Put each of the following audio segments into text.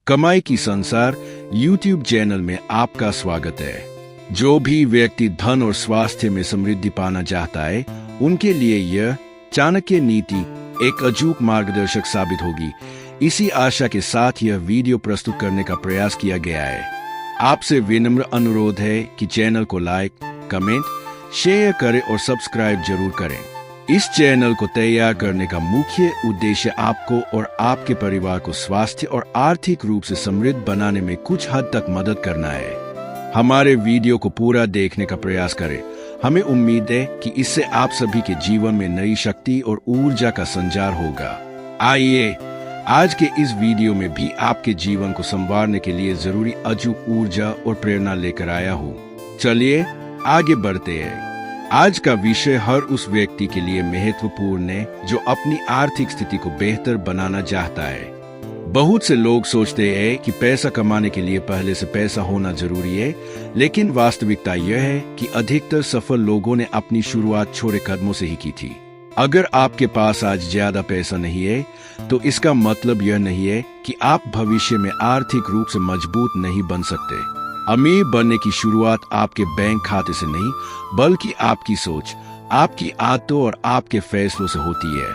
कमाई की संसार YouTube चैनल में आपका स्वागत है। जो भी व्यक्ति धन और स्वास्थ्य में समृद्धि पाना चाहता है, उनके लिए यह चाणक्य नीति एक अचूक मार्गदर्शक साबित होगी। इसी आशा के साथ यह वीडियो प्रस्तुत करने का प्रयास किया गया है। आपसे विनम्र अनुरोध है कि चैनल को लाइक, कमेंट, शेयर करें और सब्सक्राइब जरूर करें। इस चैनल को तैयार करने का मुख्य उद्देश्य आपको और आपके परिवार को स्वास्थ्य और आर्थिक रूप से समृद्ध बनाने में कुछ हद तक मदद करना है। हमारे वीडियो को पूरा देखने का प्रयास करें। हमें उम्मीद है कि इससे आप सभी के जीवन में नई शक्ति और ऊर्जा का संचार होगा। आइए आज के इस वीडियो में भी आपके जीवन को संवारने के लिए जरूरी अचूक ऊर्जा और प्रेरणा लेकर आया हूँ। चलिए आगे बढ़ते हैं। आज का विषय हर उस व्यक्ति के लिए महत्वपूर्ण है जो अपनी आर्थिक स्थिति को बेहतर बनाना चाहता है। बहुत से लोग सोचते हैं कि पैसा कमाने के लिए पहले से पैसा होना जरूरी है, लेकिन वास्तविकता यह है कि अधिकतर सफल लोगों ने अपनी शुरुआत छोटे कदमों से ही की थी। अगर आपके पास आज ज्यादा पैसा नहीं है, तो इसका मतलब यह नहीं है कि आप भविष्य में आर्थिक रूप से मजबूत नहीं बन सकते। अमीर बनने की शुरुआत आपके बैंक खाते से नहीं, बल्कि आपकी सोच, आपकी आदतों और आपके फैसलों से होती है।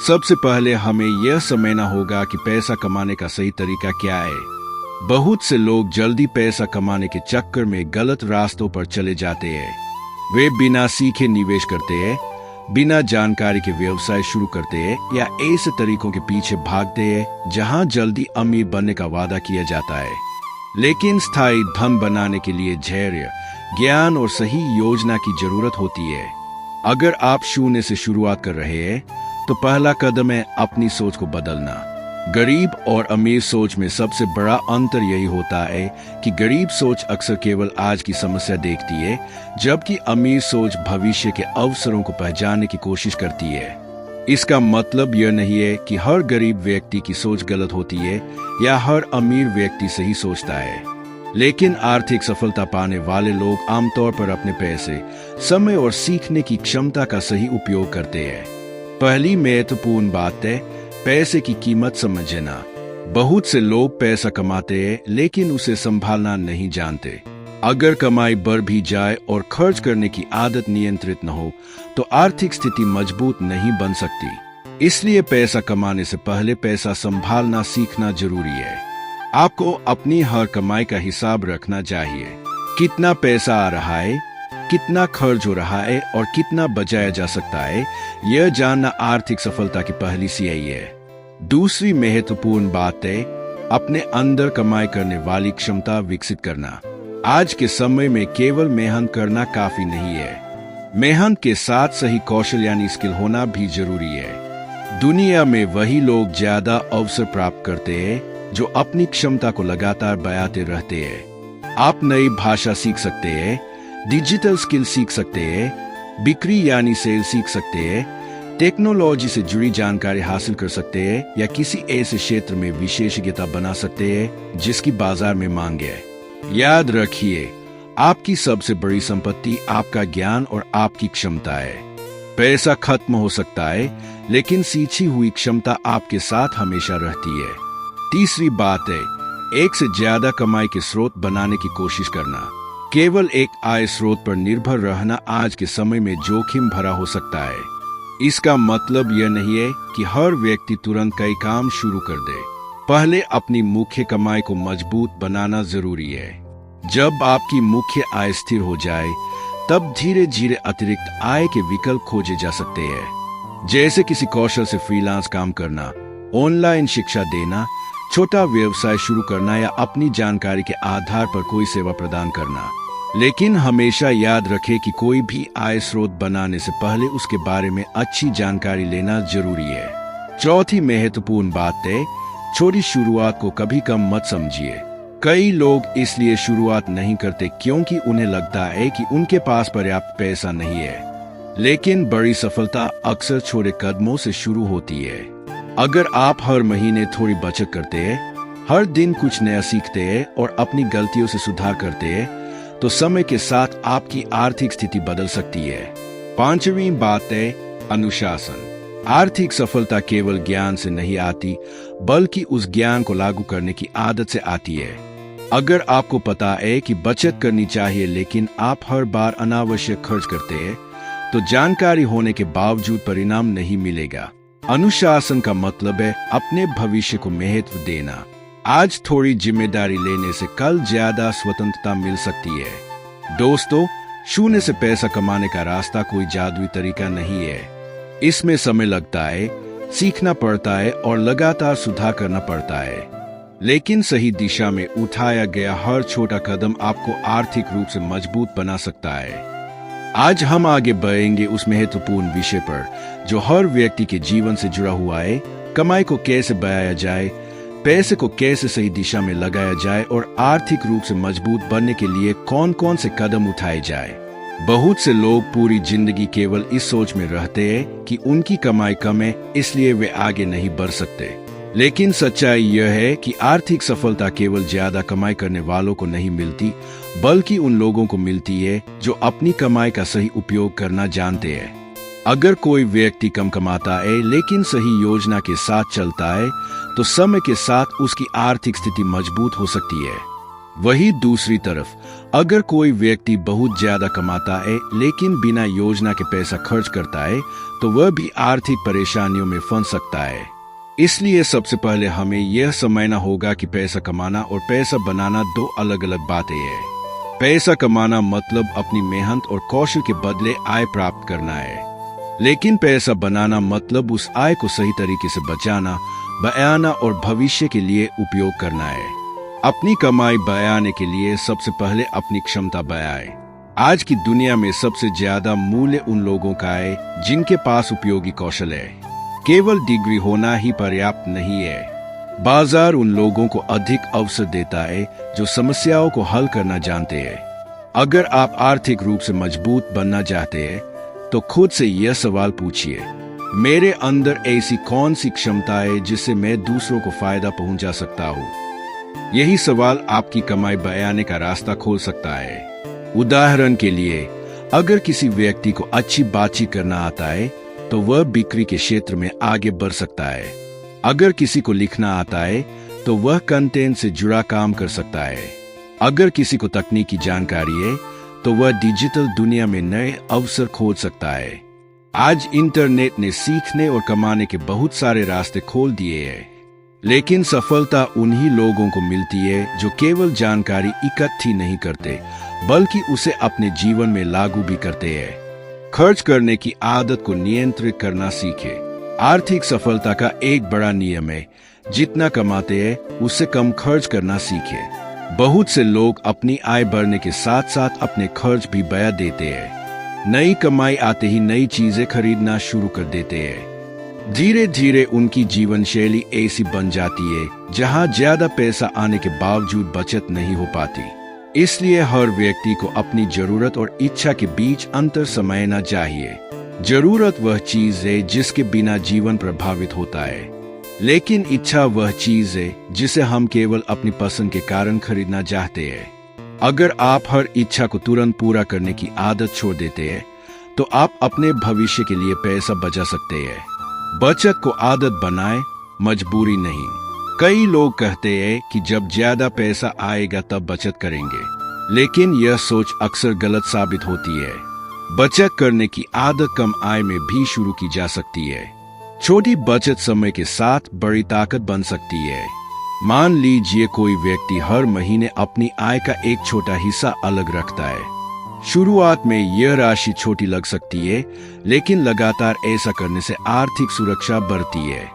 सबसे पहले हमें यह समझना होगा कि पैसा कमाने का सही तरीका क्या है। बहुत से लोग जल्दी पैसा कमाने के चक्कर में गलत रास्तों पर चले जाते हैं। वे बिना सीखे निवेश करते हैं, बिना जानकारी के व्यवसाय शुरू करते हैं या ऐसे तरीकों के पीछे भागते हैं जहां जल्दी अमीर बनने का वादा किया जाता है। लेकिन स्थायी धन बनाने के लिए धैर्य, ज्ञान और सही योजना की जरूरत होती है। अगर आप शून्य से शुरुआत कर रहे हैं, तो पहला कदम है अपनी सोच को बदलना। गरीब और अमीर सोच में सबसे बड़ा अंतर यही होता है कि गरीब सोच अक्सर केवल आज की समस्या देखती है, जबकि अमीर सोच भविष्य के अवसरों को पहचानने की कोशिश करती है। इसका मतलब यह नहीं है कि हर गरीब व्यक्ति की सोच गलत होती है या हर अमीर व्यक्ति सही सोचता है, लेकिन आर्थिक सफलता पाने वाले लोग आमतौर पर अपने पैसे, समय और सीखने की क्षमता का सही उपयोग करते हैं। पहली महत्वपूर्ण बात है पैसे की कीमत समझना। बहुत से लोग पैसा कमाते हैं लेकिन उसे संभालना नहीं जानते। अगर कमाई बढ़ भी जाए और खर्च करने की आदत नियंत्रित न हो, तो आर्थिक स्थिति मजबूत नहीं बन सकती। इसलिए पैसा कमाने से पहले पैसा संभालना सीखना जरूरी है। आपको अपनी हर कमाई का हिसाब रखना चाहिए। कितना पैसा आ रहा है, कितना खर्च हो रहा है और कितना बचाया जा सकता है, यह जानना आर्थिक सफलता की पहली सीढ़ी है। दूसरी महत्वपूर्ण बात है अपने अंदर कमाई करने वाली क्षमता विकसित करना। आज के समय में केवल मेहनत करना काफी नहीं है, मेहनत के साथ सही कौशल यानी स्किल होना भी जरूरी है। दुनिया में वही लोग ज्यादा अवसर प्राप्त करते हैं जो अपनी क्षमता को लगातार बढ़ाते रहते हैं। आप नई भाषा सीख सकते हैं, डिजिटल स्किल सीख सकते हैं, बिक्री यानी सेल सीख सकते हैं, टेक्नोलॉजी से जुड़ी जानकारी हासिल कर सकते हैं या किसी ऐसे क्षेत्र में विशेषज्ञता बना सकते हैं जिसकी बाजार में मांग है। याद रखिए, आपकी सबसे बड़ी संपत्ति आपका ज्ञान और आपकी क्षमता है। पैसा खत्म हो सकता है, लेकिन सीखी हुई क्षमता आपके साथ हमेशा रहती है। तीसरी बात है एक से ज्यादा कमाई के स्रोत बनाने की कोशिश करना। केवल एक आय स्रोत पर निर्भर रहना आज के समय में जोखिम भरा हो सकता है। इसका मतलब यह नहीं है कि हर व्यक्ति तुरंत कई काम शुरू कर दे। पहले अपनी मुख्य कमाई को मजबूत बनाना जरूरी है। जब आपकी मुख्य आय स्थिर हो जाए, तब धीरे धीरे अतिरिक्त आय के विकल्प खोजे जा सकते हैं, जैसे किसी कौशल से फ्रीलांस काम करना, ऑनलाइन शिक्षा देना, छोटा व्यवसाय शुरू करना या अपनी जानकारी के आधार पर कोई सेवा प्रदान करना। लेकिन हमेशा याद रखें कि कोई भी आय स्रोत बनाने से पहले उसके बारे में अच्छी जानकारी लेना जरूरी है। चौथी महत्वपूर्ण बात है छोटी शुरुआत को कभी कम मत समझिए। कई लोग इसलिए शुरुआत नहीं करते क्योंकि उन्हें लगता है कि उनके पास पर्याप्त पैसा नहीं है, लेकिन बड़ी सफलता अक्सर छोटे कदमों से शुरू होती है। अगर आप हर महीने थोड़ी बचत करते हैं, हर दिन कुछ नया सीखते हैं और अपनी गलतियों से सुधार करते हैं, तो समय के साथ आपकी आर्थिक स्थिति बदल सकती है। पांचवी बात है अनुशासन। आर्थिक सफलता केवल ज्ञान से नहीं आती, बल्कि उस ज्ञान को लागू करने की आदत से आती है। अगर आपको पता है कि बचत करनी चाहिए लेकिन आप हर बार अनावश्यक खर्च करते हैं, तो जानकारी होने के बावजूद परिणाम नहीं मिलेगा। अनुशासन का मतलब है अपने भविष्य को महत्व देना। आज थोड़ी जिम्मेदारी लेने से कल ज्यादा स्वतंत्रता मिल सकती है। दोस्तों, शून्य से पैसा कमाने का रास्ता कोई जादुई तरीका नहीं है। इसमें समय लगता है, सीखना पड़ता है और लगातार सुधार करना पड़ता है। लेकिन सही दिशा में उठाया गया हर छोटा कदम आपको आर्थिक रूप से मजबूत बना सकता है। आज हम आगे बढ़ेंगे उस महत्वपूर्ण विषय पर जो हर व्यक्ति के जीवन से जुड़ा हुआ है। कमाई को कैसे बढ़ाया जाए, पैसे को कैसे सही दिशा में लगाया जाए और आर्थिक रूप से मजबूत बनने के लिए कौन कौन से कदम उठाए जाए। बहुत से लोग पूरी जिंदगी केवल इस सोच में रहते हैं कि उनकी कमाई कम है, इसलिए वे आगे नहीं बढ़ सकते। लेकिन सच्चाई यह है कि आर्थिक सफलता केवल ज्यादा कमाई करने वालों को नहीं मिलती, बल्कि उन लोगों को मिलती है जो अपनी कमाई का सही उपयोग करना जानते हैं। अगर कोई व्यक्ति कम कमाता है लेकिन सही योजना के साथ चलता है, तो समय के साथ उसकी आर्थिक स्थिति मजबूत हो सकती है। वही दूसरी तरफ, अगर कोई व्यक्ति बहुत ज्यादा कमाता है लेकिन बिना योजना के पैसा खर्च करता है, तो वह भी आर्थिक परेशानियों में फंस सकता है। इसलिए सबसे पहले हमें यह समझना होगा कि पैसा कमाना और पैसा बनाना दो अलग अलग बातें हैं। पैसा कमाना मतलब अपनी मेहनत और कौशल के बदले आय प्राप्त करना है, लेकिन पैसा बनाना मतलब उस आय को सही तरीके से बचाना, बचाना और भविष्य के लिए उपयोग करना है। अपनी कमाई बढ़ाने के लिए सबसे पहले अपनी क्षमता बढ़ाएं। आज की दुनिया में सबसे ज्यादा मूल्य उन लोगों का है जिनके पास उपयोगी कौशल है। केवल डिग्री होना ही पर्याप्त नहीं है। बाजार उन लोगों को अधिक अवसर देता है जो समस्याओं को हल करना जानते हैं। अगर आप आर्थिक रूप से मजबूत बनना चाहते हैं, तो खुद से यह सवाल पूछिए, मेरे अंदर ऐसी कौन सी क्षमता है जिससे मैं दूसरों को फायदा पहुंचा सकता हूँ। यही सवाल आपकी कमाई बढ़ाने का रास्ता खोल सकता है। उदाहरण के लिए, अगर किसी व्यक्ति को अच्छी बातचीत करना आता है, तो वह बिक्री के क्षेत्र में आगे बढ़ सकता है। अगर किसी को लिखना आता है, तो वह कंटेंट से जुड़ा काम कर सकता है। अगर किसी को तकनीकी जानकारी है, तो वह डिजिटल दुनिया में नए अवसर खोज सकता है। आज इंटरनेट ने सीखने और कमाने के बहुत सारे रास्ते खोल दिए हैं, लेकिन सफलता उन्हीं लोगों को मिलती है जो केवल जानकारी इकट्ठी नहीं करते, बल्कि उसे अपने जीवन में लागू भी करते हैं। खर्च करने की आदत को नियंत्रित करना सीखें। आर्थिक सफलता का एक बड़ा नियम है, जितना कमाते हैं उससे कम खर्च करना सीखें। बहुत से लोग अपनी आय बढ़ने के साथ साथ अपने खर्च भी बढ़ा देते हैं। नई कमाई आते ही नई चीजें खरीदना शुरू कर देते हैं। धीरे धीरे उनकी जीवन शैली ऐसी बन जाती है जहां ज्यादा पैसा आने के बावजूद बचत नहीं हो पाती। इसलिए हर व्यक्ति को अपनी जरूरत और इच्छा के बीच अंतर समझना चाहिए। जरूरत वह चीज है जिसके बिना जीवन प्रभावित होता है, लेकिन इच्छा वह चीज है जिसे हम केवल अपनी पसंद के कारण खरीदना चाहते हैं। अगर आप हर इच्छा को तुरंत पूरा करने की आदत छोड़ देते हैं, तो आप अपने भविष्य के लिए पैसा बचा सकते हैं। बचत को आदत बनाएं, मजबूरी नहीं। कई लोग कहते हैं कि जब ज्यादा पैसा आएगा तब बचत करेंगे, लेकिन यह सोच अक्सर गलत साबित होती है। बचत करने की आदत कम आय में भी शुरू की जा सकती है। छोटी बचत समय के साथ बड़ी ताकत बन सकती है। मान लीजिए कोई व्यक्ति हर महीने अपनी आय का एक छोटा हिस्सा अलग रखता है। शुरुआत में यह राशि छोटी लग सकती है, लेकिन लगातार ऐसा करने से आर्थिक सुरक्षा बढ़ती है।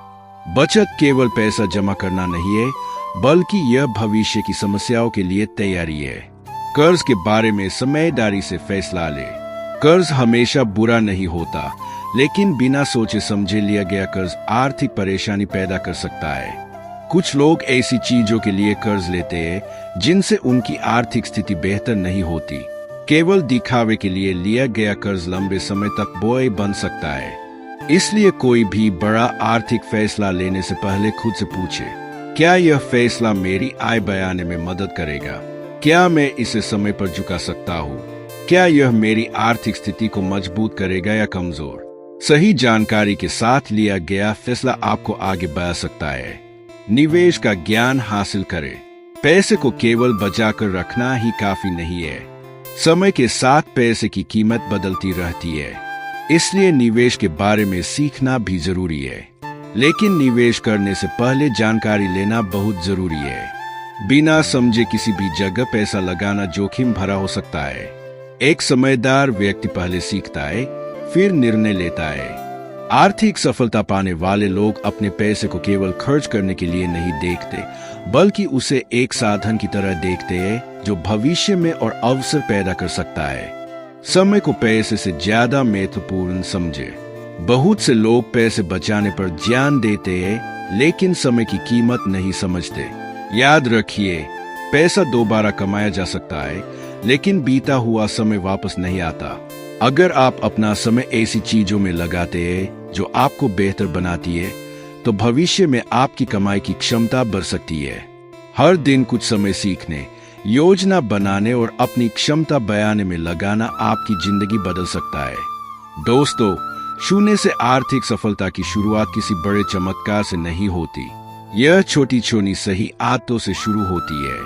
बचत केवल पैसा जमा करना नहीं है, बल्कि यह भविष्य की समस्याओं के लिए तैयारी है। कर्ज के बारे में समझदारी से फैसला ले। कर्ज हमेशा बुरा नहीं होता, लेकिन बिना सोचे समझे लिया गया कर्ज आर्थिक परेशानी पैदा कर सकता है। कुछ लोग ऐसी चीजों के लिए कर्ज लेते हैं जिनसे उनकी आर्थिक स्थिति बेहतर नहीं होती। केवल दिखावे के लिए लिया गया कर्ज लंबे समय तक बोझ बन सकता है। इसलिए कोई भी बड़ा आर्थिक फैसला लेने से पहले खुद से पूछे, क्या यह फैसला मेरी आय बढ़ाने में मदद करेगा? क्या मैं इसे समय पर चुका सकता हूँ? क्या यह मेरी आर्थिक स्थिति को मजबूत करेगा या कमजोर? सही जानकारी के साथ लिया गया फैसला आपको आगे बढ़ा सकता है। निवेश का ज्ञान हासिल करें। पैसे को केवल बचाकर रखना ही काफी नहीं है। समय के साथ पैसे की कीमत बदलती रहती है, इसलिए निवेश के बारे में सीखना भी जरूरी है। लेकिन निवेश करने से पहले जानकारी लेना बहुत जरूरी है। बिना समझे किसी भी जगह पैसा लगाना जोखिम भरा हो सकता है। एक समझदार व्यक्ति पहले सीखता है, फिर निर्णय लेता है। आर्थिक सफलता पाने वाले लोग अपने पैसे को केवल खर्च करने के लिए नहीं देखते, बल्कि उसे एक साधन की तरह देखते हैं जो भविष्य में और अवसर पैदा कर सकता है। समय को पैसे से ज्यादा महत्वपूर्ण समझे। बहुत से लोग पैसे बचाने पर ध्यान देते हैं, लेकिन समय की कीमत नहीं समझते। याद रखिए, पैसा दोबारा कमाया जा सकता है, लेकिन बीता हुआ समय वापस नहीं आता। अगर आप अपना समय ऐसी चीजों में लगाते हैं जो आपको बेहतर बनाती है, तो भविष्य में आपकी कमाई की क्षमता बढ़ सकती है। हर दिन कुछ समय सीखने, योजना बनाने और अपनी क्षमता बढ़ाने में लगाना आपकी जिंदगी बदल सकता है। दोस्तों, शून्य से आर्थिक सफलता की शुरुआत किसी बड़े चमत्कार से नहीं होती। यह छोटी छोटी सही आदतों से शुरू होती है।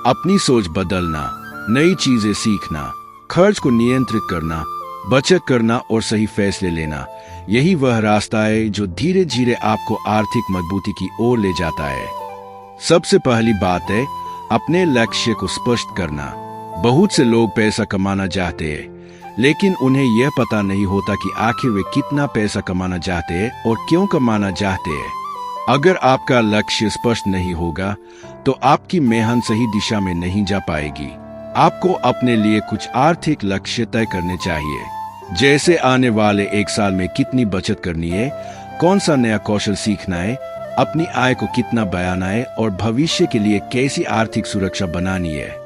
अपनी सोच बदलना, नई चीजें सीखना, खर्च को नियंत्रित करना, बचत करना और सही फैसले लेना, यही वह रास्ता है जो धीरे धीरे आपको आर्थिक मजबूती की ओर ले जाता है। सबसे पहली बात है अपने लक्ष्य को स्पष्ट करना। बहुत से लोग पैसा कमाना चाहते हैं, लेकिन उन्हें यह पता नहीं होता कि आखिर वे कितना पैसा कमाना चाहते हैं और क्यों कमाना चाहते हैं। अगर आपका लक्ष्य स्पष्ट नहीं होगा, तो आपकी मेहनत सही दिशा में नहीं जा पाएगी। आपको अपने लिए कुछ आर्थिक लक्ष्य तय करने चाहिए, जैसे आने वाले एक साल में कितनी बचत करनी है, कौन सा नया कौशल सीखना है, अपनी आय को कितना बढ़ाना है और भविष्य के लिए कैसी आर्थिक सुरक्षा बनानी है।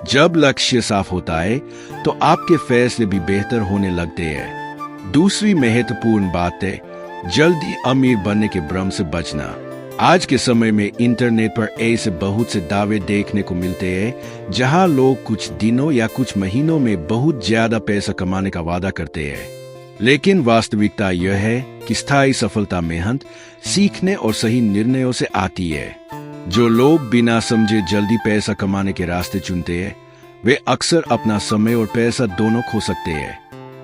जब लक्ष्य साफ होता है, तो आपके फैसले भी बेहतर होने लगते हैं। दूसरी महत्वपूर्ण बात है जल्दी अमीर बनने के भ्रम से बचना। आज के समय में इंटरनेट पर ऐसे बहुत से दावे देखने को मिलते हैं जहां लोग कुछ दिनों या कुछ महीनों में बहुत ज्यादा पैसा कमाने का वादा करते हैं, लेकिन वास्तविकता यह है कि स्थायी सफलता मेहनत, सीखने और सही निर्णयों से आती है। जो लोग बिना समझे जल्दी पैसा कमाने के रास्ते चुनते हैं, वे अक्सर अपना समय और पैसा दोनों खो सकते हैं।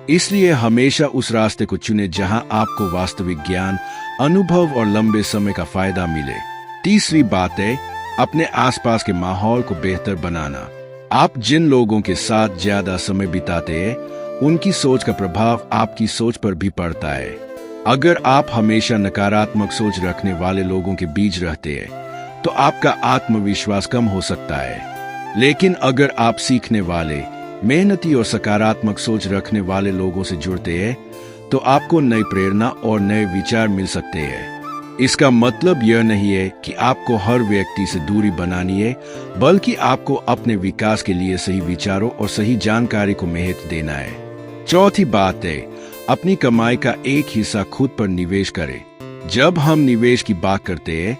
इसलिए हमेशा उस रास्ते को चुने जहां आपको वास्तविक ज्ञान, अनुभव और लंबे समय का फायदा मिले। तीसरी बात है अपने आसपास के माहौल को बेहतर बनाना। आप जिन लोगों के साथ ज्यादा समय बिताते हैं, उनकी सोच का प्रभाव आपकी सोच पर भी पड़ता है। अगर आप हमेशा नकारात्मक सोच रखने वाले लोगों के बीच रहते हैं, तो आपका आत्मविश्वास कम हो सकता है। लेकिन अगर आप सीखने वाले, मेहनती और सकारात्मक सोच रखने वाले लोगों से जुड़ते हैं, तो आपको नई प्रेरणा और नए विचार मिल सकते हैं। इसका मतलब यह नहीं है कि आपको हर व्यक्ति से दूरी बनानी है, बल्कि आपको अपने विकास के लिए सही विचारों और सही जानकारी को महत्व देना है। चौथी बात है अपनी कमाई का एक हिस्सा खुद पर निवेश करें। जब हम निवेश की बात करते हैं,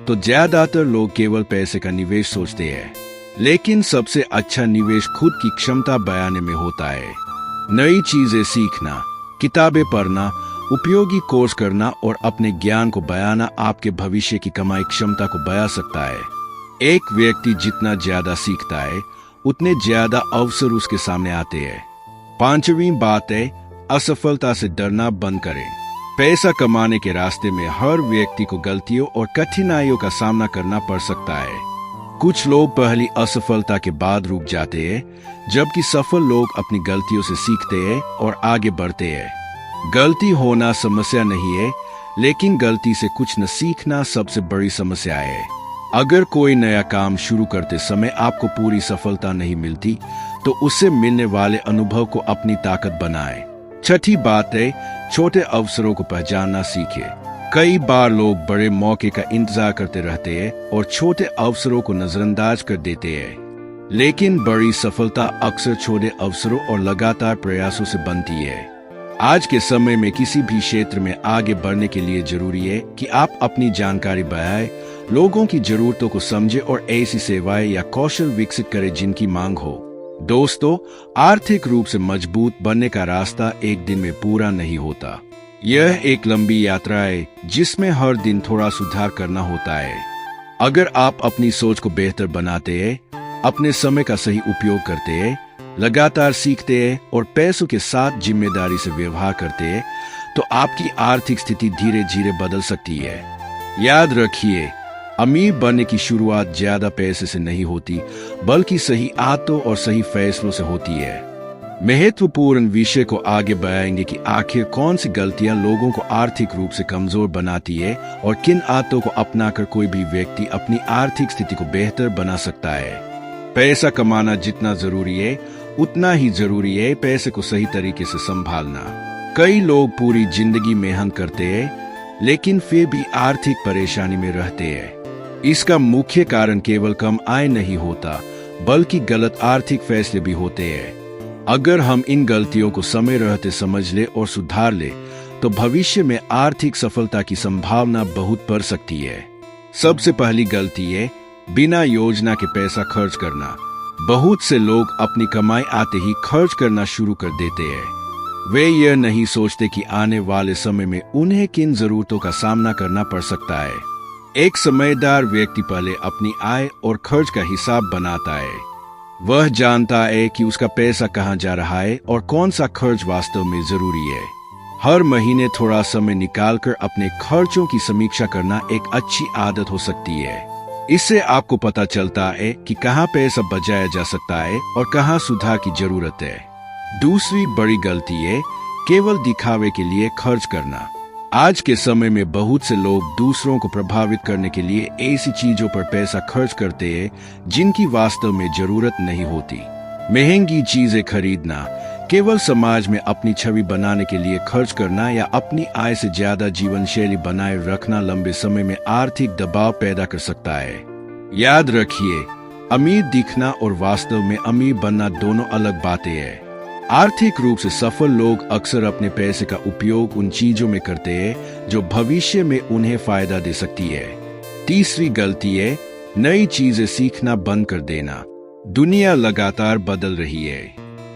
तो ज्यादातर लोग केवल पैसे का निवेश सोचते हैं, लेकिन सबसे अच्छा निवेश खुद की क्षमता बढ़ाने में होता है। नई चीजें सीखना, किताबें पढ़ना, उपयोगी कोर्स करना और अपने ज्ञान को बढ़ाना आपके भविष्य की कमाई क्षमता को बढ़ा सकता है। एक व्यक्ति जितना ज्यादा सीखता है, उतने ज्यादा अवसर उसके सामने आते हैं। पांचवी बात है असफलता से डरना बंद करें। पैसा कमाने के रास्ते में हर व्यक्ति को गलतियों और कठिनाइयों का सामना करना पड़ सकता है। कुछ लोग पहली असफलता के बाद रुक जाते हैं, जबकि सफल लोग अपनी गलतियों से सीखते हैं और आगे बढ़ते हैं। गलती होना समस्या नहीं है, लेकिन गलती से कुछ न सीखना सबसे बड़ी समस्या है। अगर कोई नया काम शुरू करते समय आपको पूरी सफलता नहीं मिलती, तो उससे मिलने वाले अनुभव को अपनी ताकत बनाएं। छठी बात है छोटे अवसरों को पहचानना सीखें। कई बार लोग बड़े मौके का इंतजार करते रहते हैं और छोटे अवसरों को नजरअंदाज कर देते हैं, लेकिन बड़ी सफलता अक्सर छोटे अवसरों और लगातार प्रयासों से बनती है। आज के समय में किसी भी क्षेत्र में आगे बढ़ने के लिए जरूरी है कि आप अपनी जानकारी बढ़ाएं, लोगों की जरूरतों को समझें और ऐसी सेवाएं या कौशल विकसित करें जिनकी मांग हो। दोस्तों, आर्थिक रूप से मजबूत बनने का रास्ता एक दिन में पूरा नहीं होता। यह एक लंबी यात्रा है जिसमें हर दिन थोड़ा सुधार करना होता है। अगर आप अपनी सोच को बेहतर बनाते हैं, अपने समय का सही उपयोग करते हैं, लगातार सीखते हैं और पैसों के साथ जिम्मेदारी से व्यवहार करते हैं, तो आपकी आर्थिक स्थिति धीरे धीरे बदल सकती है। याद रखिए, अमीर बनने की शुरुआत ज्यादा पैसे से नहीं होती, बल्कि सही आदतों और सही फैसलों से होती है। महत्वपूर्ण विषय को आगे बढ़ाएंगे कि आखिर कौन सी गलतियां लोगों को आर्थिक रूप से कमजोर बनाती है और किन आदतों को अपनाकर कोई भी व्यक्ति अपनी आर्थिक स्थिति को बेहतर बना सकता है। पैसा कमाना जितना जरूरी है, उतना ही जरूरी है पैसे को सही तरीके से संभालना। कई लोग पूरी जिंदगी मेहनत करते हैं, लेकिन फिर भी आर्थिक परेशानी में रहते हैं। इसका मुख्य कारण केवल कम आय नहीं होता, बल्कि गलत आर्थिक फैसले भी होते हैं। अगर हम इन गलतियों को समय रहते समझ ले और सुधार ले, तो भविष्य में आर्थिक सफलता की संभावना बहुत बढ़ सकती है। सबसे पहली गलती है बिना योजना के पैसा खर्च करना। बहुत से लोग अपनी कमाई आते ही खर्च करना शुरू कर देते हैं। वे यह नहीं सोचते कि आने वाले समय में उन्हें किन जरूरतों का सामना करना पड़ सकता है। एक समझदार व्यक्ति पहले अपनी आय और खर्च का हिसाब बनाता है। वह जानता है कि उसका पैसा कहाँ जा रहा है और कौन सा खर्च वास्तव में जरूरी है। हर महीने थोड़ा समय निकालकर अपने खर्चों की समीक्षा करना एक अच्छी आदत हो सकती है। इससे आपको पता चलता है कि कहाँ पैसा बचाया जा सकता है और कहाँ सुधार की जरूरत है। दूसरी बड़ी गलती है केवल दिखावे के लिए खर्च करना। आज के समय में बहुत से लोग दूसरों को प्रभावित करने के लिए ऐसी चीजों पर पैसा खर्च करते हैं जिनकी वास्तव में जरूरत नहीं होती। महंगी चीजें खरीदना, केवल समाज में अपनी छवि बनाने के लिए खर्च करना या अपनी आय से ज्यादा जीवन शैली बनाए रखना लंबे समय में आर्थिक दबाव पैदा कर सकता है। याद रखिए, अमीर दिखना और वास्तव में अमीर बनना दोनों अलग बातें हैं। आर्थिक रूप से सफल लोग अक्सर अपने पैसे का उपयोग उन चीजों में करते हैं जो भविष्य में उन्हें फायदा दे सकती है। तीसरी गलती है नई चीजें सीखना बंद कर देना। दुनिया लगातार बदल रही है।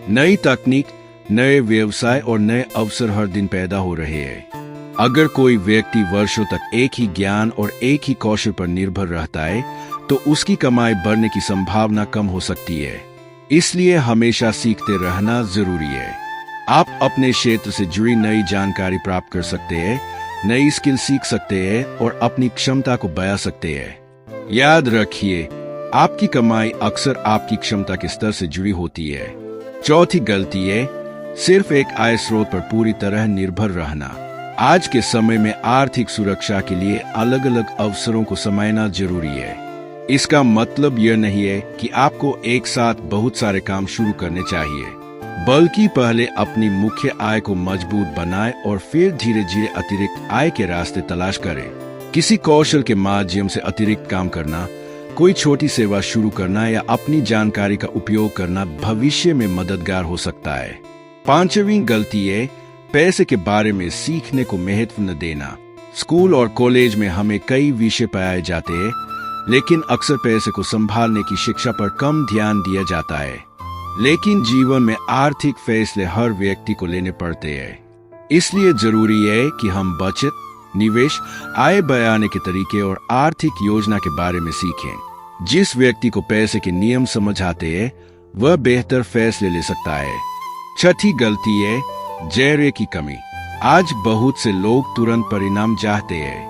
नई तकनीक, नए व्यवसाय और नए अवसर हर दिन पैदा हो रहे हैं। अगर कोई व्यक्ति वर्षों तक एक ही ज्ञान और एक ही कौशल पर निर्भर रहता है, तो उसकी कमाई बढ़ने की संभावना कम हो सकती है। इसलिए हमेशा सीखते रहना जरूरी है। आप अपने क्षेत्र से जुड़ी नई जानकारी प्राप्त कर सकते हैं, नई स्किल सीख सकते हैं और अपनी क्षमता को बढ़ा सकते हैं। याद रखिए, आपकी कमाई अक्सर आपकी क्षमता के स्तर से जुड़ी होती है। चौथी गलती है सिर्फ एक आय स्रोत पर पूरी तरह निर्भर रहना। आज के समय में आर्थिक सुरक्षा के लिए अलग अलग अवसरों को समाना जरूरी है। इसका मतलब यह नहीं है कि आपको एक साथ बहुत सारे काम शुरू करने चाहिए, बल्कि पहले अपनी मुख्य आय को मजबूत बनाएं और फिर धीरे धीरे अतिरिक्त आय के रास्ते तलाश करें। किसी कौशल के माध्यम से अतिरिक्त काम करना, कोई छोटी सेवा शुरू करना या अपनी जानकारी का उपयोग करना भविष्य में मददगार हो सकता है। पांचवी गलती है पैसे के बारे में सीखने को महत्व न देना। स्कूल और कॉलेज में हमें कई विषय पढ़ाए जाते हैं, लेकिन अक्सर पैसे को संभालने की शिक्षा पर कम ध्यान दिया जाता है। लेकिन जीवन में आर्थिक फैसले हर व्यक्ति को लेने पड़ते हैं। इसलिए जरूरी है कि हम बचत, निवेश, आय बढ़ाने के तरीके और आर्थिक योजना के बारे में सीखें। जिस व्यक्ति को पैसे के नियम समझ आते हैं, वह बेहतर फैसले ले सकता है। छठी गलती है धैर्य की कमी। आज बहुत से लोग तुरंत परिणाम चाहते हैं।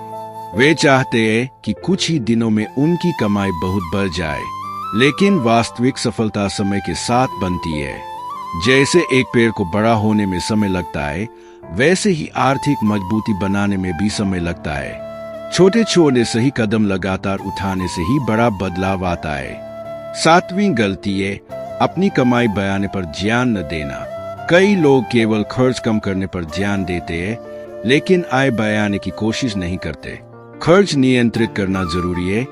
वे चाहते हैं कि कुछ ही दिनों में उनकी कमाई बहुत बढ़ जाए, लेकिन वास्तविक सफलता समय के साथ बनती है। जैसे एक पेड़ को बड़ा होने में समय लगता है, वैसे ही आर्थिक मजबूती बनाने में भी समय लगता है। छोटे छोटे सही कदम लगातार उठाने से ही बड़ा बदलाव आता है। सातवीं गलती है अपनी कमाई बढ़ाने पर ध्यान न देना। कई लोग केवल खर्च कम करने पर ध्यान देते हैं, लेकिन आय बढ़ाने की कोशिश नहीं करते। खर्च नियंत्रित करना जरूरी है,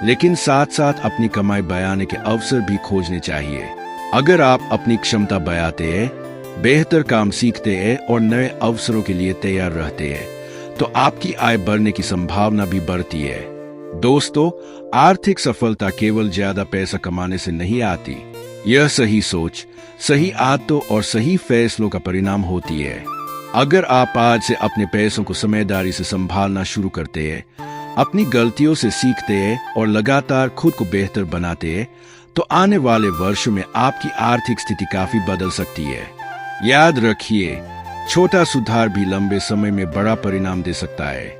लेकिन साथ साथ अपनी कमाई बढ़ाने के अवसर भी खोजने चाहिए। अगर आप अपनी क्षमता बढ़ाते हैं, बेहतर काम सीखते हैं और नए अवसरों के लिए तैयार रहते हैं, तो आपकी आय बढ़ने की संभावना भी बढ़ती है। दोस्तों, आर्थिक सफलता केवल ज्यादा पैसा कमाने से नहीं आती। यह सही सोच, सही आदतों और सही फैसलों का परिणाम होती है। अगर आप आज से अपने पैसों को समझदारी से संभालना शुरू करते हैं, अपनी गलतियों से सीखते हैं और लगातार खुद को बेहतर बनाते हैं, तो आने वाले वर्षों में आपकी आर्थिक स्थिति काफी बदल सकती है। याद रखिए, छोटा सुधार भी लंबे समय में बड़ा परिणाम दे सकता है।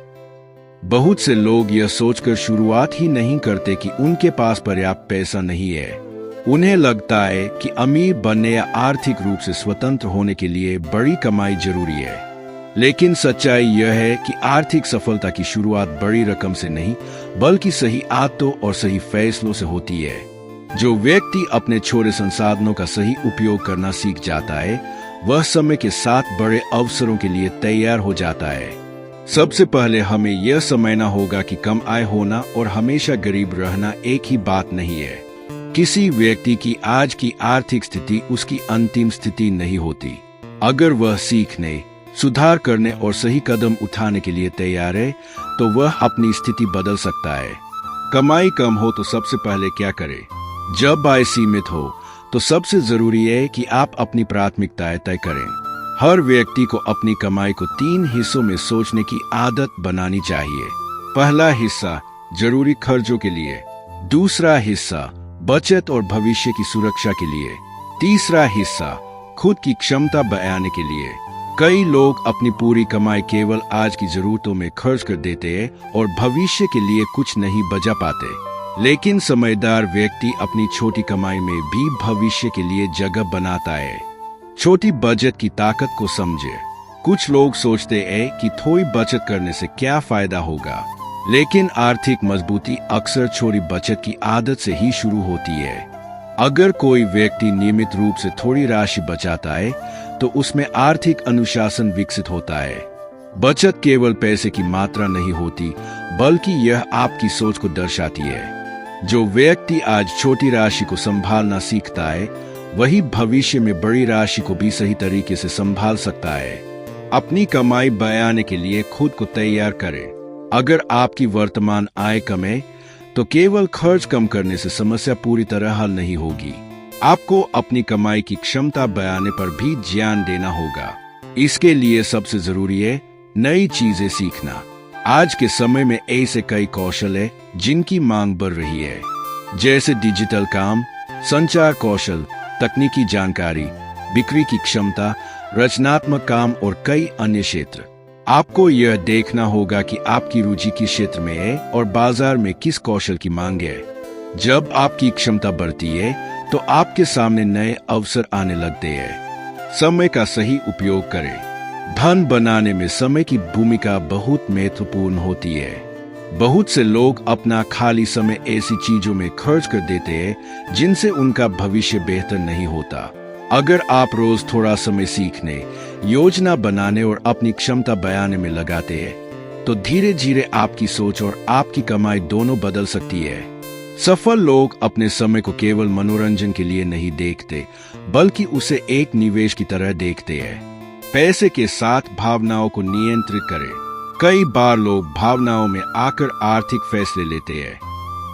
बहुत से लोग यह सोचकर शुरुआत ही नहीं करते कि उनके पास पर्याप्त पैसा नहीं है। उन्हें लगता है कि अमीर बनने या आर्थिक रूप से स्वतंत्र होने के लिए बड़ी कमाई जरूरी है। लेकिन सच्चाई यह है कि आर्थिक सफलता की शुरुआत बड़ी रकम से नहीं, बल्कि सही आदतों और सही फैसलों से होती है। जो व्यक्ति अपने छोटे संसाधनों का सही उपयोग करना सीख जाता है, वह समय के साथ बड़े अवसरों के लिए तैयार हो जाता है। सबसे पहले हमें यह समझना होगा कि कम आय होना और हमेशा गरीब रहना एक ही बात नहीं है। किसी व्यक्ति की आज की आर्थिक स्थिति उसकी अंतिम स्थिति नहीं होती। अगर वह सीखने, सुधार करने और सही कदम उठाने के लिए तैयार है, तो वह अपनी स्थिति बदल सकता है। कमाई कम हो तो सबसे पहले क्या करें? जब आय सीमित हो तो सबसे जरूरी है कि आप अपनी प्राथमिकताएं तय करें। हर व्यक्ति को अपनी कमाई को 3 हिस्सों में सोचने की आदत बनानी चाहिए। पहला हिस्सा जरूरी खर्चों के लिए, दूसरा हिस्सा बचत और भविष्य की सुरक्षा के लिए, तीसरा हिस्सा खुद की क्षमता बढ़ाने के लिए। कई लोग अपनी पूरी कमाई केवल आज की जरूरतों में खर्च कर देते हैं और भविष्य के लिए कुछ नहीं बचा पाते। लेकिन समझदार व्यक्ति अपनी छोटी कमाई में भी भविष्य के लिए जगह बनाता है। छोटी बचत की ताकत को समझे। कुछ लोग सोचते हैं कि थोड़ी बचत करने से क्या फायदा होगा, लेकिन आर्थिक मजबूती अक्सर छोटी बचत की आदत से ही शुरू होती है। अगर कोई व्यक्ति नियमित रूप से थोड़ी राशि बचाता है, तो उसमें आर्थिक अनुशासन विकसित होता है। बचत केवल पैसे की मात्रा नहीं होती, बल्कि यह आपकी सोच को दर्शाती है। जो व्यक्ति आज छोटी राशि को संभालना सीखता है, वही भविष्य में बड़ी राशि को भी सही तरीके से संभाल सकता है। अपनी कमाई बढ़ाने के लिए खुद को तैयार करें। अगर आपकी वर्तमान आय कम है, तो केवल खर्च कम करने से समस्या पूरी तरह हल नहीं होगी। आपको अपनी कमाई की क्षमता बढ़ाने पर भी ध्यान देना होगा। इसके लिए सबसे जरूरी है नई चीजें सीखना। आज के समय में ऐसे कई कौशल है जिनकी मांग बढ़ रही है, जैसे डिजिटल काम, संचार कौशल, तकनीकी जानकारी, बिक्री की क्षमता, रचनात्मक काम और कई अन्य क्षेत्र। आपको यह देखना होगा कि आपकी रुचि किस क्षेत्र में है और बाजार में किस कौशल की मांग है। जब आपकी क्षमता बढ़ती है, तो आपके सामने नए अवसर आने लगते हैं। समय का सही उपयोग करें। धन बनाने में समय की भूमिका बहुत महत्वपूर्ण होती है। बहुत से लोग अपना खाली समय ऐसी चीजों में खर्च कर देते हैं जिनसे उनका भविष्य बेहतर नहीं होता। अगर आप रोज थोड़ा समय सीखने, योजना बनाने और अपनी क्षमता बढ़ाने में लगाते हैं, तो धीरे धीरे आपकी सोच और आपकी कमाई दोनों बदल सकती है। सफल लोग अपने समय को केवल मनोरंजन के लिए नहीं देखते, बल्कि उसे एक निवेश की तरह देखते हैं। पैसे के साथ भावनाओं को नियंत्रित करें। कई बार लोग भावनाओं में आकर आर्थिक फैसले लेते हैं।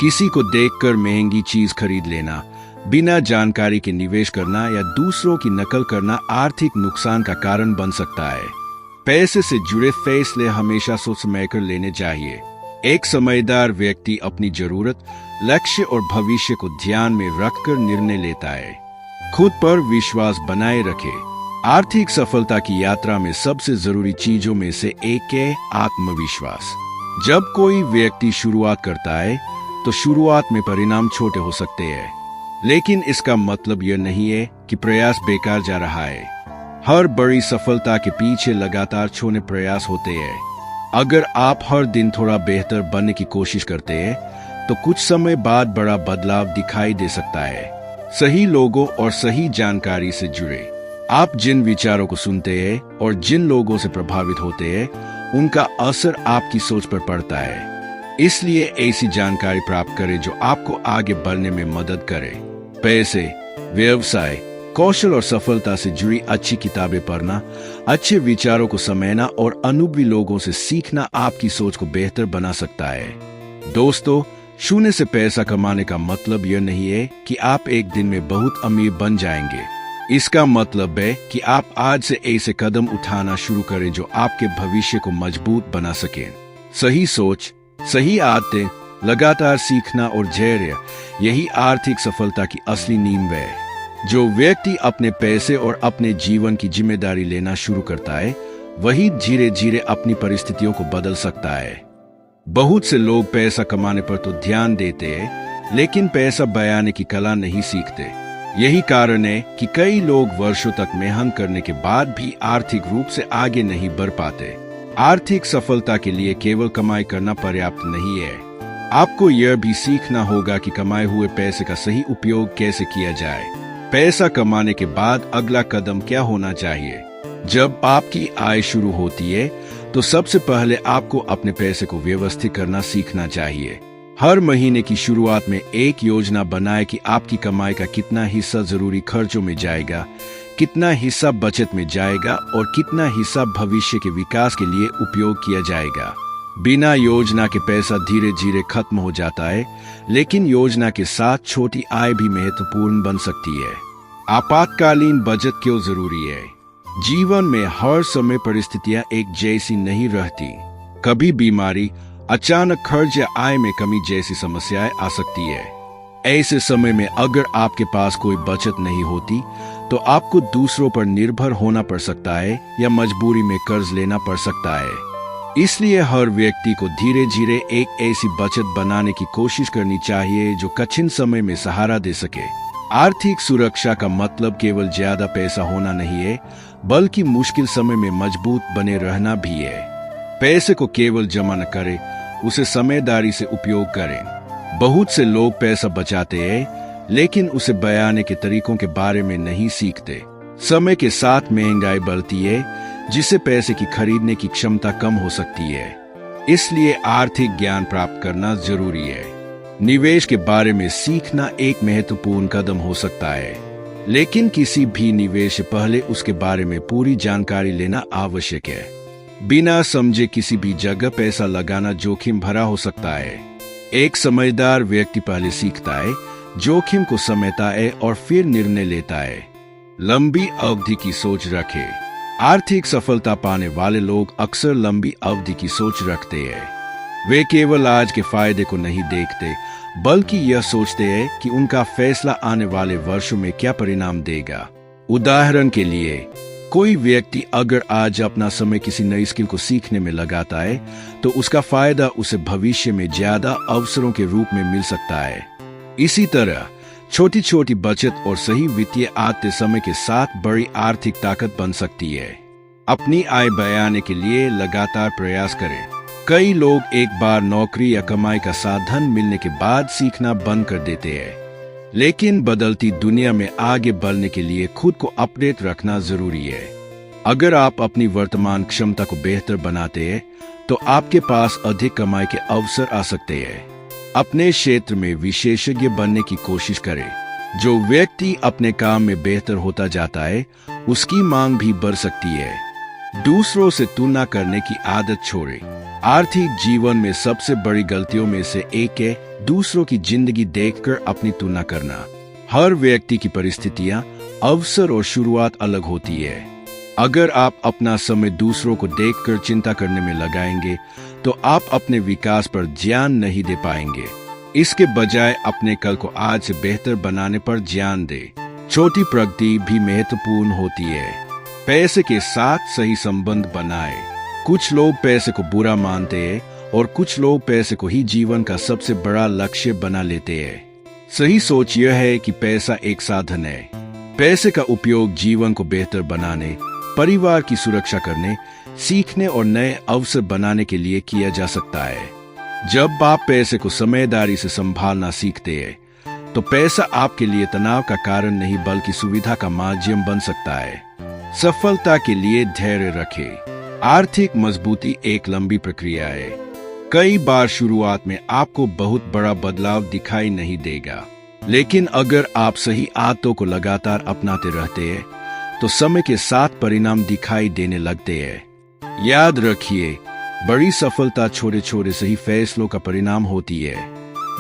किसी को देखकर महंगी चीज खरीद लेना, बिना जानकारी के निवेश करना या दूसरों की नकल करना आर्थिक नुकसान का कारण बन सकता है। पैसे से जुड़े फैसले हमेशा सोच समझकर लेने चाहिए। एक समझदार व्यक्ति अपनी जरूरत, लक्ष्य और भविष्य को ध्यान में रखकर निर्णय लेता है। खुद पर विश्वास बनाए रखे। आर्थिक सफलता की यात्रा में सबसे जरूरी चीजों में से एक है आत्मविश्वास। जब कोई व्यक्ति शुरुआत करता है, तो शुरुआत में परिणाम छोटे हो सकते हैं, लेकिन इसका मतलब यह नहीं है कि प्रयास बेकार जा रहा है। हर बड़ी सफलता के पीछे लगातार छोटे प्रयास होते हैं। अगर आप हर दिन थोड़ा बेहतर बनने की कोशिश करते हैं, तो कुछ समय बाद बड़ा बदलाव दिखाई दे सकता है। सही लोगों और सही जानकारी से जुड़े। आप जिन विचारों को सुनते हैं और जिन लोगों से प्रभावित होते हैं, उनका असर आपकी सोच पर पड़ता है। इसलिए ऐसी जानकारी प्राप्त करें जो आपको आगे बढ़ने में मदद करे। पैसे, व्यवसाय, कौशल और सफलता से जुड़ी अच्छी किताबें पढ़ना, अच्छे विचारों को समझना और अनुभवी लोगों से सीखना आपकी सोच को बेहतर बना सकता है। दोस्तों, शून्य से पैसा कमाने का मतलब यह नहीं है कि आप एक दिन में बहुत अमीर बन जाएंगे। इसका मतलब है कि आप आज से ऐसे कदम उठाना शुरू करें जो आपके भविष्य को मजबूत बना सकें। सही सोच, सही आदतें, लगातार सीखना और धैर्य, यही आर्थिक सफलता की असली नींव है। जो व्यक्ति अपने पैसे और अपने जीवन की जिम्मेदारी लेना शुरू करता है, वही धीरे धीरे अपनी परिस्थितियों को बदल सकता है। बहुत से लोग पैसा कमाने पर तो ध्यान देते हैं, लेकिन पैसा बचाने की कला नहीं सीखते। यही कारण है कि कई लोग वर्षों तक मेहनत करने के बाद भी आर्थिक रूप से आगे नहीं बढ़ पाते। आर्थिक सफलता के लिए केवल कमाई करना पर्याप्त नहीं है। आपको यह भी सीखना होगा कि कमाए हुए पैसे का सही उपयोग कैसे किया जाए। पैसा कमाने के बाद अगला कदम क्या होना चाहिए? जब आपकी आय शुरू होती है, तो सबसे पहले आपको अपने पैसे को व्यवस्थित करना सीखना चाहिए। हर महीने की शुरुआत में एक योजना बनाएं कि आपकी कमाई का कितना हिस्सा जरूरी खर्चों में जाएगा, कितना हिस्सा बचत में जाएगा और कितना हिस्सा भविष्य के विकास के लिए उपयोग किया जाएगा। बिना योजना के पैसा धीरे धीरे खत्म हो जाता है, लेकिन योजना के साथ छोटी आय भी महत्वपूर्ण बन सकती है। आपातकालीन बचत क्यों जरूरी है? जीवन में हर समय परिस्थितियां एक जैसी नहीं रहती। कभी बीमारी, अचानक खर्च या आय में कमी जैसी समस्याएं आ सकती है। ऐसे समय में अगर आपके पास कोई बचत नहीं होती, तो आपको दूसरों पर निर्भर होना पड़ सकता है या मजबूरी में कर्ज लेना पड़ सकता है। इसलिए हर व्यक्ति को धीरे धीरे एक ऐसी बचत बनाने की कोशिश करनी चाहिए जो कठिन समय में सहारा दे सके। आर्थिक सुरक्षा का मतलब केवल ज्यादा पैसा होना नहीं है, बल्कि मुश्किल समय में मजबूत बने रहना भी है। पैसे को केवल जमा न करें, उसे समझदारी से उपयोग करें। बहुत से लोग पैसा बचाते हैं, लेकिन उसे बचाने के तरीकों के बारे में नहीं सीखते। समय के साथ महंगाई बढ़ती है, जिससे पैसे की खरीदने की क्षमता कम हो सकती है। इसलिए आर्थिक ज्ञान प्राप्त करना जरूरी है। निवेश के बारे में सीखना एक महत्वपूर्ण कदम हो सकता है, लेकिन किसी भी निवेश से पहले उसके बारे में पूरी जानकारी लेना आवश्यक है। बिना समझे किसी भी जगह पैसा लगाना जोखिम भरा हो सकता है। एक समझदार व्यक्ति पहले सीखता है, जोखिम को समझता है और फिर निर्णय लेता है। लंबी अवधि की सोच रखें। आर्थिक सफलता पाने वाले लोग अक्सर लंबी अवधि की सोच रखते हैं। वे केवल आज के फायदे को नहीं देखते, बल्कि यह सोचते हैं कि उनका फैसला आने वाले वर्षों में क्या परिणाम देगा। उदाहरण के लिए, कोई व्यक्ति अगर आज अपना समय किसी नई स्किल को सीखने में लगाता है, तो उसका फायदा उसे भविष्य में ज्यादा अवसरों के रूप में मिल सकता है। इसी तरह छोटी छोटी बचत और सही वित्तीय आदतें समय के साथ बड़ी आर्थिक ताकत बन सकती है। अपनी आय बढ़ाने के लिए लगातार प्रयास करें। कई लोग एक बार नौकरी या कमाई का साधन मिलने के बाद सीखना बंद कर देते हैं, लेकिन बदलती दुनिया में आगे बढ़ने के लिए खुद को अपडेट रखना जरूरी है। अगर आप अपनी वर्तमान क्षमता को बेहतर बनाते हैं, तो आपके पास अधिक कमाई के अवसर आ सकते हैं। अपने क्षेत्र में विशेषज्ञ बनने की कोशिश करें। जो व्यक्ति अपने काम में बेहतर होता जाता है, उसकी मांग भी बढ़ सकती है। दूसरों से तुलना करने की आदत छोड़ें। आर्थिक जीवन में सबसे बड़ी गलतियों में से एक है दूसरों की जिंदगी देखकर अपनी तुलना करना। हर व्यक्ति की परिस्थितियां, अवसर और शुरुआत अलग होती है। अगर आप अपना समय दूसरों को देखकर चिंता करने में लगाएंगे, तो आप अपने विकास पर ध्यान नहीं दे पाएंगे। इसके बजाय अपने कल को आज से बेहतर बनाने पर ध्यान दें। छोटी प्रगति भी महत्वपूर्ण होती है। पैसे के साथ सही संबंध बनाएं। कुछ लोग पैसे को बुरा मानते हैं और कुछ लोग पैसे को ही जीवन का सबसे बड़ा लक्ष्य बना लेते हैं। सही सोच यह है कि पैसा एक साधन है। पैसे का उपयोग जीवन को बेहतर बनाने, परिवार की सुरक्षा करने, सीखने और नए अवसर बनाने के लिए किया जा सकता है। जब आप पैसे को समझदारी से संभालना सीखते हैं, तो पैसा आपके लिए तनाव का कारण नहीं बल्कि सुविधा का माध्यम बन सकता है। सफलता के लिए धैर्य रखें। आर्थिक मजबूती एक लंबी प्रक्रिया है। कई बार शुरुआत में आपको बहुत बड़ा बदलाव दिखाई नहीं देगा, लेकिन अगर आप सही आदतों को लगातार अपनाते रहते हैं, तो समय के साथ परिणाम दिखाई देने लगते हैं। याद रखिए, बड़ी सफलता छोटे छोटे सही फैसलों का परिणाम होती है।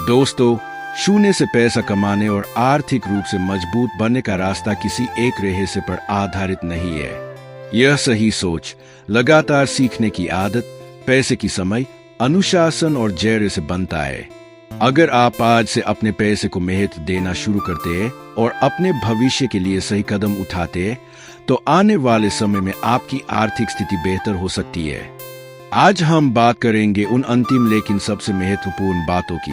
दोस्तों, शून्य से पैसा कमाने और आर्थिक रूप से मजबूत बनने का रास्ता किसी एक रहस्य पर आधारित नहीं है। यह सही सोच, लगातार सीखने की आदत, पैसे की समय, अनुशासन और धैर्य से बनता है। अगर आप आज से अपने पैसे को महत्व देना शुरू करते हैं और अपने भविष्य के लिए सही कदम उठाते हैं, तो आने वाले समय में आपकी आर्थिक स्थिति बेहतर हो सकती है। आज हम बात करेंगे उन अंतिम लेकिन सबसे महत्वपूर्ण बातों की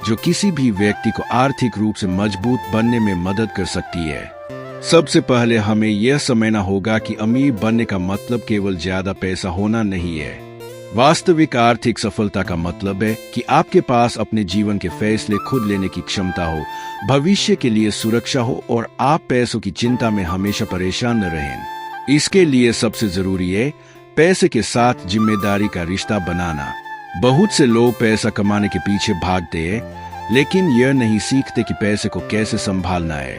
जो किसी भी व्यक्ति को आर्थिक रूप से मजबूत बनने में मदद कर सकती है। सबसे पहले हमें यह समझना होगा कि अमीर बनने का मतलब केवल ज्यादा पैसा होना नहीं है। वास्तविक आर्थिक सफलता का मतलब है कि आपके पास अपने जीवन के फैसले खुद लेने की क्षमता हो, भविष्य के लिए सुरक्षा हो और आप पैसों की चिंता में हमेशा परेशान न रहें। इसके लिए सबसे जरूरी है पैसे के साथ जिम्मेदारी का रिश्ता बनाना। बहुत से लोग पैसा कमाने के पीछे भागते हैं, लेकिन यह नहीं सीखते कि पैसे को कैसे संभालना है।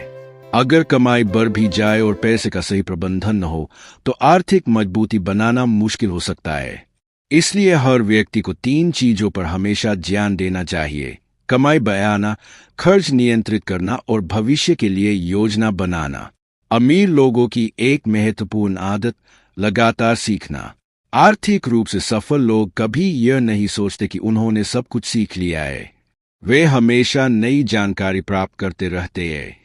अगर कमाई बढ़ भी जाए और पैसे का सही प्रबंधन न हो, तो आर्थिक मजबूती बनाना मुश्किल हो सकता है। इसलिए हर व्यक्ति को 3 चीजों पर हमेशा ध्यान देना चाहिए: कमाई बढ़ाना, खर्च नियंत्रित करना और भविष्य के लिए योजना बनाना। अमीर लोगों की एक महत्वपूर्ण आदत लगातार सीखना। आर्थिक रूप से सफल लोग कभी यह नहीं सोचते कि उन्होंने सब कुछ सीख लिया है। वे हमेशा नई जानकारी प्राप्त करते रहते हैं।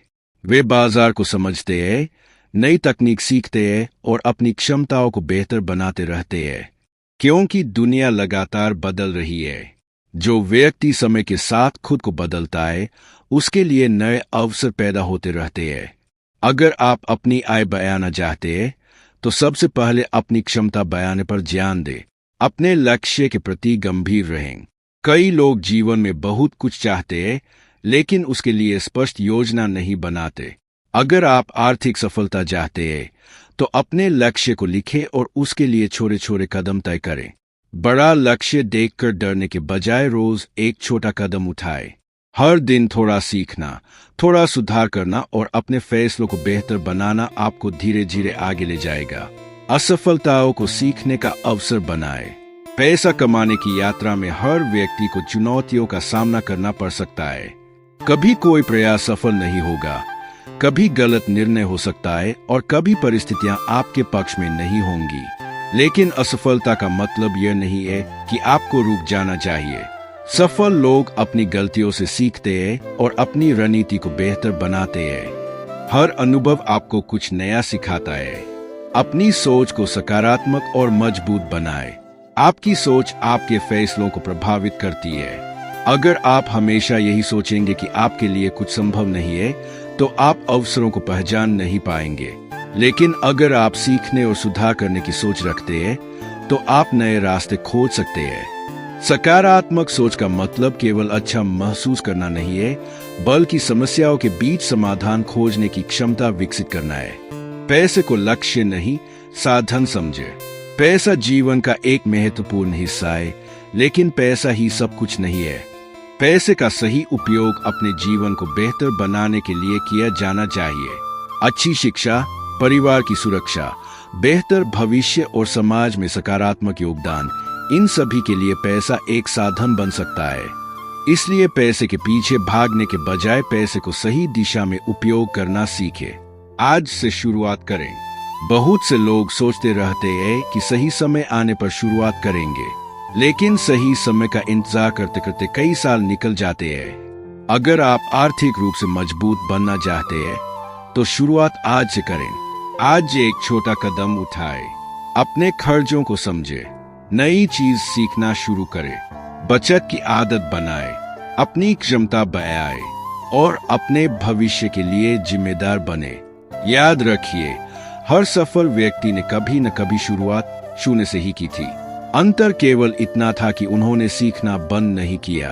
वे बाजार को समझते हैं, नई तकनीक सीखते हैं और अपनी क्षमताओं को बेहतर बनाते रहते हैं, क्योंकि दुनिया लगातार बदल रही है। जो व्यक्ति समय के साथ खुद को बदलता है, उसके लिए नए अवसर पैदा होते रहते हैं। अगर आप अपनी आय बढ़ाना चाहते हैं, तो सबसे पहले अपनी क्षमता बढ़ाने पर ध्यान दें। अपने लक्ष्य के प्रति गंभीर रहें। कई लोग जीवन में बहुत कुछ चाहते हैं, लेकिन उसके लिए स्पष्ट योजना नहीं बनाते। अगर आप आर्थिक सफलता चाहते हैं, तो अपने लक्ष्य को लिखें और उसके लिए छोटे छोटे कदम तय करें। बड़ा लक्ष्य देखकर डरने के बजाय रोज एक छोटा कदम उठाएं। हर दिन थोड़ा सीखना, थोड़ा सुधार करना और अपने फैसलों को बेहतर बनाना आपको धीरे धीरे आगे ले जाएगा। असफलताओं को सीखने का अवसर बनाएं। पैसा कमाने की यात्रा में हर व्यक्ति को चुनौतियों का सामना करना पड़ सकता है। कभी कोई प्रयास सफल नहीं होगा, कभी गलत निर्णय हो सकता है और कभी परिस्थितियां आपके पक्ष में नहीं होंगी। लेकिन असफलता का मतलब यह नहीं है कि आपको रुक जाना चाहिए। सफल लोग अपनी गलतियों से सीखते हैं और अपनी रणनीति को बेहतर बनाते हैं। हर अनुभव आपको कुछ नया सिखाता है। अपनी सोच को सकारात्मक और मजबूत बनाएं। आपकी सोच आपके फैसलों को प्रभावित करती है। अगर आप हमेशा यही सोचेंगे कि आपके लिए कुछ संभव नहीं है, तो आप अवसरों को पहचान नहीं पाएंगे। लेकिन अगर आप सीखने और सुधार करने की सोच रखते हैं, तो आप नए रास्ते खोज सकते हैं। सकारात्मक सोच का मतलब केवल अच्छा महसूस करना नहीं है, बल्कि समस्याओं के बीच समाधान खोजने की क्षमता विकसित करना है। पैसे को लक्ष्य नहीं, साधन समझे। पैसा जीवन का एक महत्वपूर्ण हिस्सा है, लेकिन पैसा ही सब कुछ नहीं है। पैसे का सही उपयोग अपने जीवन को बेहतर बनाने के लिए किया जाना चाहिए। अच्छी शिक्षा, परिवार की सुरक्षा, बेहतर भविष्य और समाज में सकारात्मक योगदान, इन सभी के लिए पैसा एक साधन बन सकता है। इसलिए पैसे के पीछे भागने के बजाय पैसे को सही दिशा में उपयोग करना सीखें। आज से शुरुआत करें। बहुत से लोग सोचते रहते हैं कि सही समय आने पर शुरुआत करेंगे, लेकिन सही समय का इंतजार करते करते कई साल निकल जाते हैं। अगर आप आर्थिक रूप से मजबूत बनना चाहते हैं, तो शुरुआत आज से करें। आज एक छोटा कदम उठाएं। अपने खर्चों को समझें, नई चीज सीखना शुरू करें, बचत की आदत बनाएं, अपनी क्षमता बढ़ाएं और अपने भविष्य के लिए जिम्मेदार बने। याद रखिए, हर सफल व्यक्ति ने कभी न कभी शुरुआत शून्य से ही की थी। अंतर केवल इतना था कि उन्होंने सीखना बंद नहीं किया,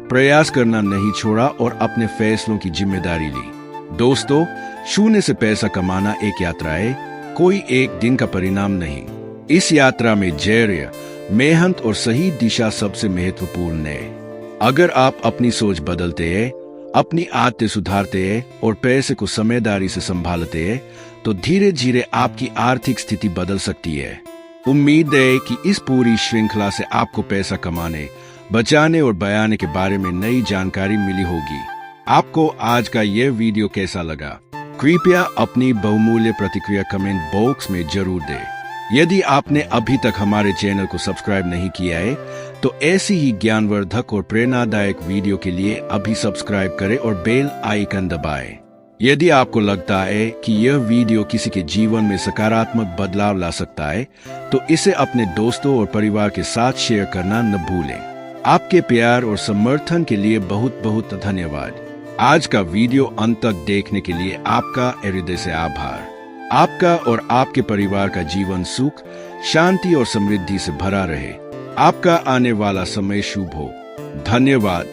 प्रयास करना नहीं छोड़ा और अपने फैसलों की जिम्मेदारी ली। दोस्तों, शून्य से पैसा कमाना एक यात्रा है, कोई एक दिन का परिणाम नहीं। इस यात्रा में धैर्य, मेहनत और सही दिशा सबसे महत्वपूर्ण है। अगर आप अपनी सोच बदलते हैं, अपनी आदतें सुधारते हैं और पैसे को समझदारी से संभालते हैं, तो धीरे धीरे आपकी आर्थिक स्थिति बदल सकती है। उम्मीद है कि इस पूरी श्रृंखला से आपको पैसा कमाने, बचाने और बचाने के बारे में नई जानकारी मिली होगी। आपको आज का यह वीडियो कैसा लगा? कृपया अपनी बहुमूल्य प्रतिक्रिया कमेंट बॉक्स में जरूर दें। यदि आपने अभी तक हमारे चैनल को सब्सक्राइब नहीं किया है तो ऐसी ही ज्ञानवर्धक और प्रेरणादायक वीडियो के लिए अभी सब्सक्राइब करें और बेल आइकन दबाएं। यदि आपको लगता है कि यह वीडियो किसी के जीवन में सकारात्मक बदलाव ला सकता है तो इसे अपने दोस्तों और परिवार के साथ शेयर करना न भूलें। आपके प्यार और समर्थन के लिए बहुत बहुत धन्यवाद। आज का वीडियो अंत तक देखने के लिए आपका हृदय से आभार। आपका और आपके परिवार का जीवन सुख, शांति और समृद्धि से भरा रहे। आपका आने वाला समय शुभ हो। धन्यवाद।